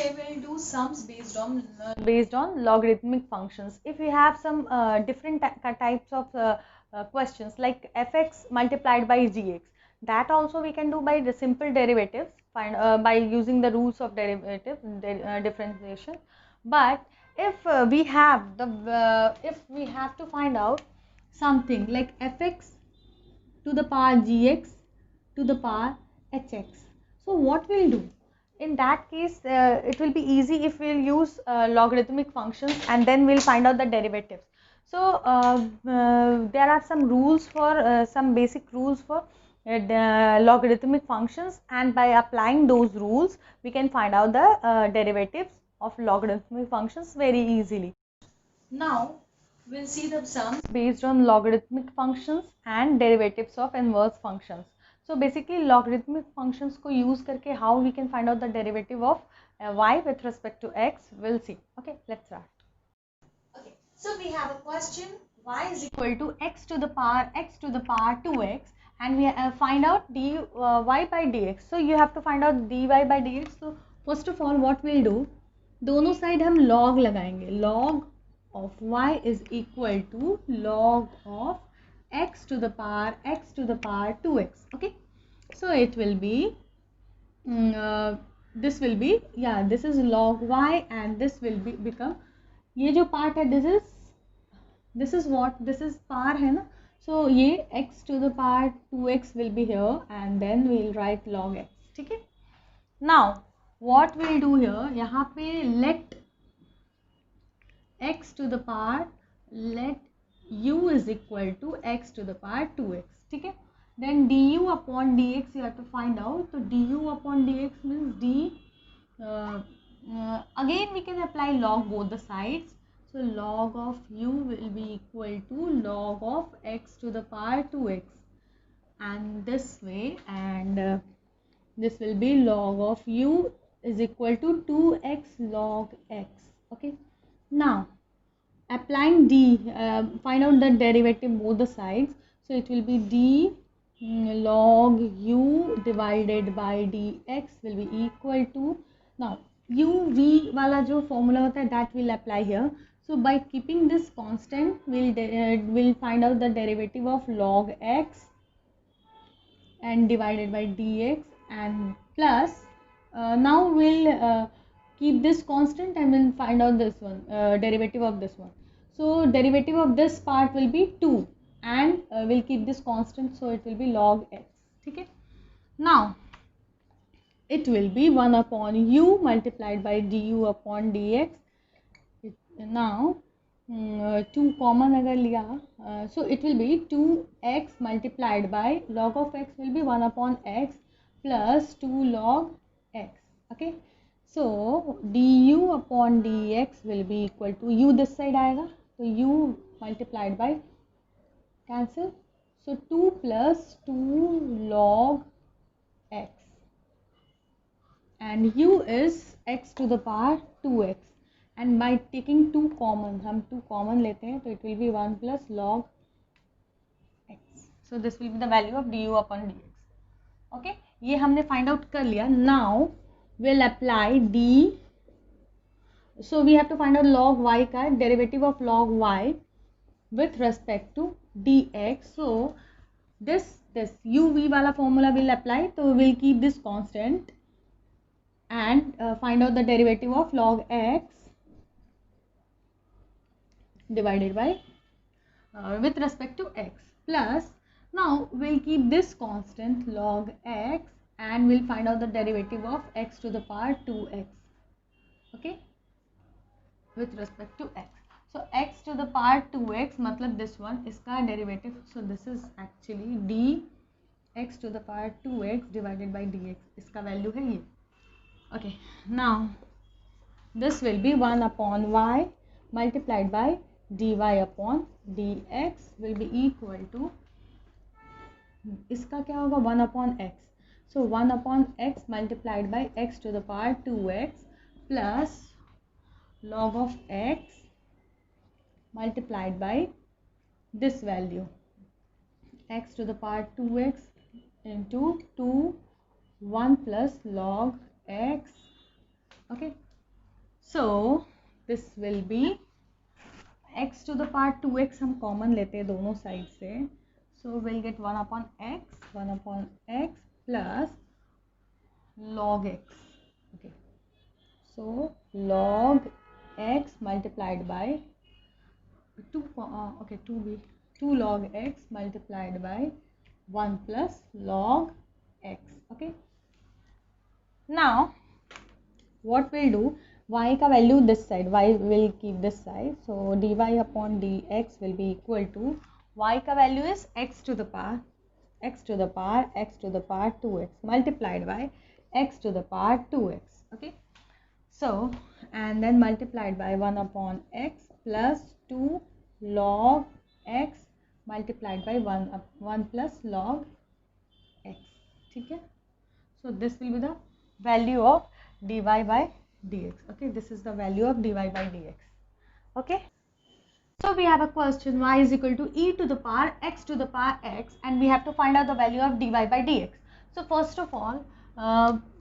Today we'll do sums based on logarithmic functions. If we have some different types of questions like fx multiplied by gx, that also we can do by the simple derivatives, find by using the rules of derivative differentiation. But if we have the if we have to find out something like fx to the power gx to the power hx, so what we'll do in that case, it will be easy if we'll use logarithmic functions and then we'll find out the derivatives. So there are some rules for some basic rules for logarithmic functions, and by applying those rules we can find out the derivatives of logarithmic functions very easily. Now we'll see the sums based on logarithmic functions and derivatives of inverse functions. So basically logarithmic functions को use करके how we can find out the derivative of y with respect to x, we'll see. Okay, let's start. Okay, so we have a question, y is equal to x to the power 2x, and we find out dy by dx. So you have to find out dy by dx. So first of all what we'll do, दोनों side हम log लगाएंगे. Log of y is equal to log of x to the power 2x. Okay, so it will be this will be, yeah, this is log y and this will be become, ये जो part है this is what, this is power है ना, so ये x to the power 2x will be here and then we'll write log x. ठीक है, now what we'll do here, यहाँ पे let x to the power, let u is equal to x to the power 2x. ठीक है, then du upon dx you have to find out. So du upon dx means d, again we can apply log both the sides. So log of u will be equal to log of x to the power 2x, and this way, and this will be log of u is equal to 2x log x. Okay, now applying d, find out the derivative both the sides. So it will be d log u divided by dx will be equal to, now u v वाला जो formula होता है that will apply here. So by keeping this constant we'll find out the derivative of log x and divided by dx, and plus now we'll keep this constant and we'll find out this one, derivative of this one. So derivative of this part will be 2 and we'll keep this constant, so it will be log x. ठीक है, now it will be 1 upon u multiplied by du upon dx. Now 2 common अगर लिया, so it will be 2x multiplied by log of x will be 1 upon x plus 2 log x. Okay, so du upon dx will be equal to, u this side आएगा तो u multiplied by cancel, so 2 plus 2 log x, and u is x to the power 2x, and by taking 2 common, हम 2 common लेते हैं तो it will be 1 plus log x. So this will be the value of du upon dx. Okay, ये हमने find out कर लिया. Now we'll apply d, so we have to find out log y का derivative of log y with respect to dx. So this u v वाला formula will apply, so we'll keep this constant and find out the derivative of log x divided by with respect to x, plus now we'll keep this constant log x and we'll find out the derivative of x to the power 2x. Okay, with respect to x. So x to the power 2x मतलब this one, इसका derivative, so this is actually d x to the power 2x divided by dx, इसका value है ये. Okay, now this will be 1 upon y multiplied by dy upon dx will be equal to, इसका क्या होगा 1 upon x, so 1 upon x multiplied by x to the power 2x plus log of x multiplied by this value x to the power 2x into 2 1 plus log x. Okay, So this will be x to the power 2x, हम common लेते हैं दोनों side से, so we'll get 1 upon x plus log x. Okay, so log x multiplied by 2 log x multiplied by 1 plus log x. Okay, now what we'll do, y का value this side, y will keep this side, so dy upon dx will be equal to, y का value is x to the power 2x multiplied by x to the power 2x. Okay, so and then multiplied by 1 upon x plus 2 log x multiplied by 1 plus log x. ठीक है, so this will be the value of dy by dx. Okay, this is the value of dy by dx. Okay, so we have a question, y is equal to e to the power x to the power x, and we have to find out the value of dy by dx. So first of all,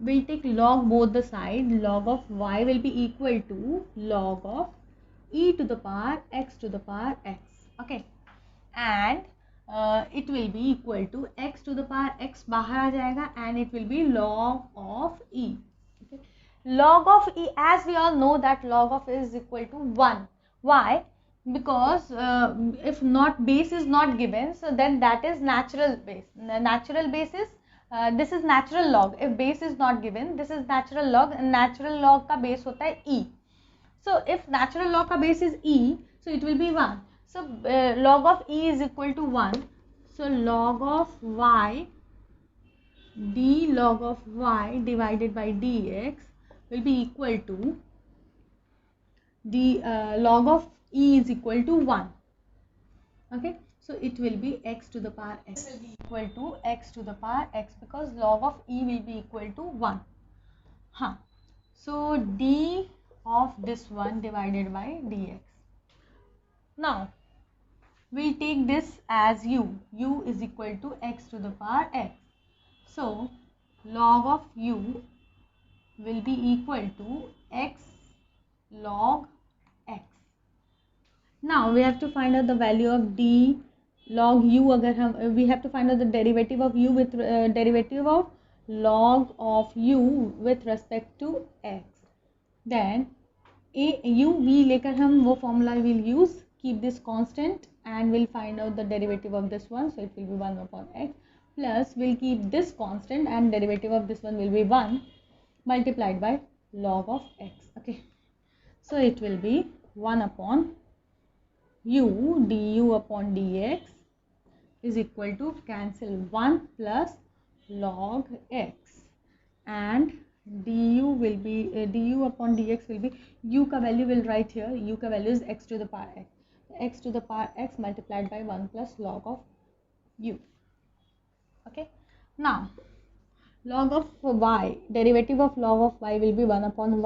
we'll take log both the side. Log of y will be equal to log of e to the power x to the power x. Okay, and it will be equal to x to the power x बाहर आ जाएगा, and it will be log of e. Okay, log of e, as we all know that log of e is equal to 1. Why? Because if not base is not given, so then that is natural base. Natural base is this is natural log. If base is not given, this is natural log, and natural log का base होता है e. So if natural log का base is e, so it will be 1. So log of e is equal to 1. So log of y, d log of y divided by dx will be equal to the log of e is equal to 1. Okay, so it will be x to the power x will be equal to x to the power x, because log of e will be equal to 1. So d of this one divided by dx. Now we'll take this as u is equal to x to the power x. So log of u will be equal to x log x. Now we have to find out the value of d log u. अगर हम we have to find out the derivative of u with derivative of log of u with respect to x. Then u v लेकर हम वो formula will use, keep this constant, and we'll find out the derivative of this one, so it will be 1 upon x, plus we'll keep this constant and derivative of this one will be 1 multiplied by log of x. Okay, so it will be 1 upon u du upon dx is equal to, cancel 1 plus log x, and du will be du upon dx will be, u का value will write here, u का value is x to the power x to the power x multiplied by 1 plus log of u. Okay, now log of y, derivative of log of y will be 1 upon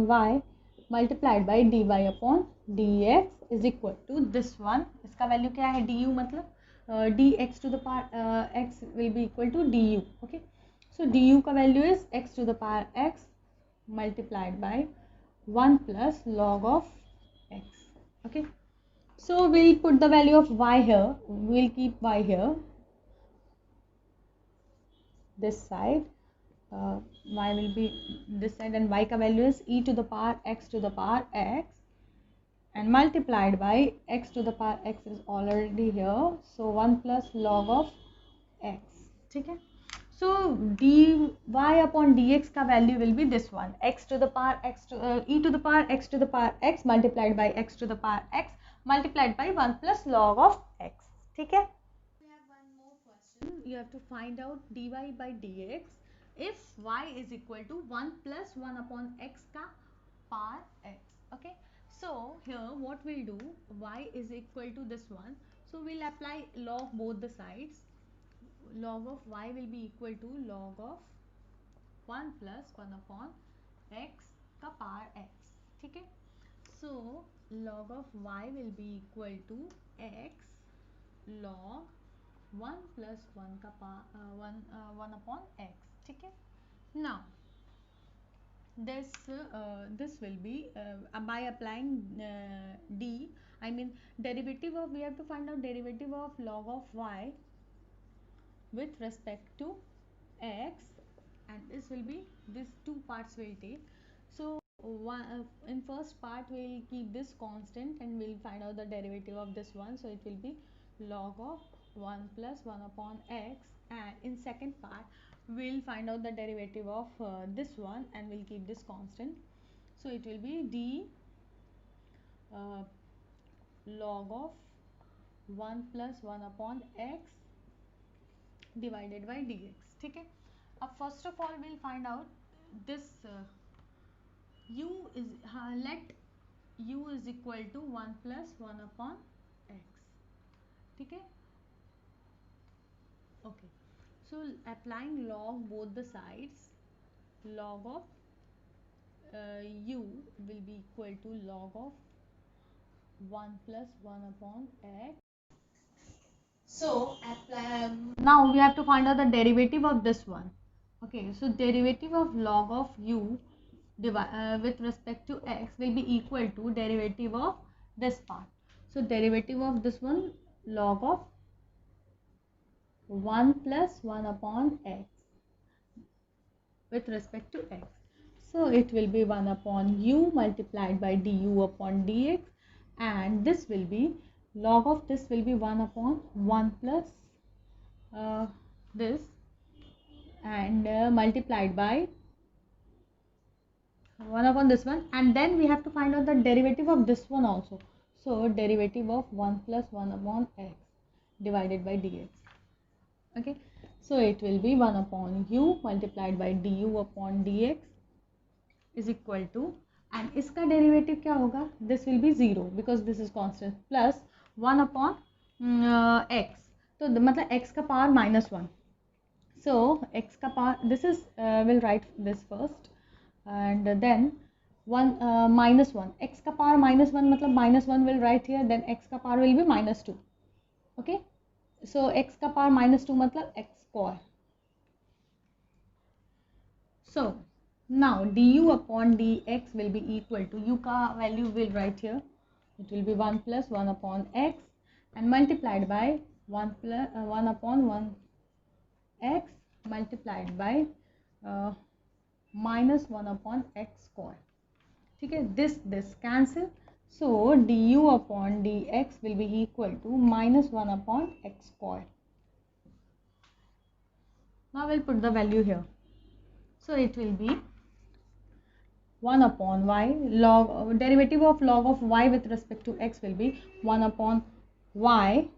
y multiplied by dy upon dx is equal to this one. इसका value क्या है, du मतलब dx to the power x will be equal to du. Okay, so du का value is x to the power x multiplied by 1 plus log of x. Okay, so we'll put the value of y here, we'll keep y here, this side, y will be this side, and y का value is e to the power x to the power x, and multiplied by x to the power x is already here, so 1 plus log of x. ठीक है, so dy upon dx का value will be this one, x to the power x to e to the power x to the power x multiplied by x to the power x multiplied by 1 plus log of x. ठीक है, we have one more question. You have to find out dy by dx if y is equal to 1 plus 1 upon x का power x. Okay, so here what we'll do, y is equal to this one, so we'll apply log both the sides. Log of y will be equal to log of 1 plus 1 upon x का power x. ठीक है, so log of y will be equal to x log 1 plus 1 का 1 upon x. ठीक है, now this will be by applying d, I mean derivative of, we have to find out derivative of log of y with respect to x, and this will be, these two parts will take. So in first part we'll keep this constant and we'll find out the derivative of this one, so it will be log of 1 plus 1 upon x, and in second part we'll find out the derivative of this one and we'll keep this constant, so it will be d uh, log of 1 plus 1 upon x divided by dx. ठीक है, अब first of all we'll find out this u is let u is equal to 1 plus 1 upon x. ठीक है, okay, so applying log both the sides, log of u will be equal to log of 1 plus 1 upon x. So now we have to find out the derivative of this one. Okay, so derivative of log of u with respect to x will be equal to derivative of this part. So derivative of this one, log of 1 plus 1 upon x with respect to x. So it will be 1 upon u multiplied by du upon dx, and this will be log of this will be 1 upon 1 plus this, and multiplied by 1 upon this one, and then we have to find out the derivative of this one also. So derivative of 1 plus 1 upon x divided by dx. Okay, so it will be 1 upon u multiplied by du upon dx is equal to, and इसका derivative क्या होगा, this will be 0 because this is constant, plus 1 upon x, तो मतलब x का power -1, so x का power, this is we'll write this first, and then 1 -1, x का power -1 मतलब -1 will write here, then x का power will be -2. okay, so x का power -2 मतलब x square. So now du upon dx will be equal to, u का value will write here, it will be 1 plus 1 upon x and multiplied by 1 plus 1 upon 1 x multiplied by minus 1 upon x square. ठीक है, this cancel, so du upon dx will be equal to minus 1 upon x square. Now we'll put the value here, so it will be 1 upon y, log derivative of log of y with respect to x will be 1 upon y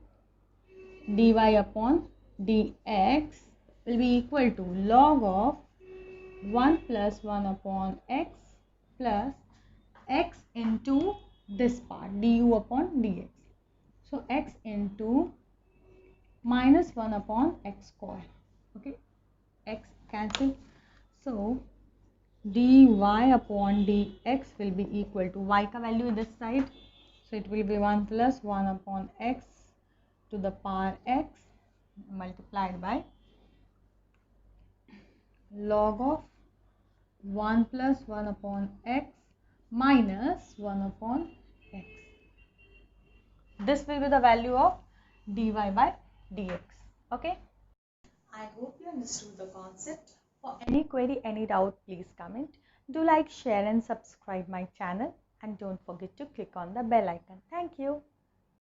dy upon dx will be equal to log of 1 plus 1 upon x plus x into this part du upon dx, so x into minus 1 upon x square. Okay, x cancel, so dy upon dx will be equal to, y का value this side, so it will be 1 plus 1 upon x to the power x multiplied by log of 1 plus 1 upon x minus 1 upon x. This will be the value of dy by dx. Okay, I hope you understood the concept. For any query, any doubt, please comment. Do like, share and subscribe my channel, and don't forget to click on the bell icon. Thank you.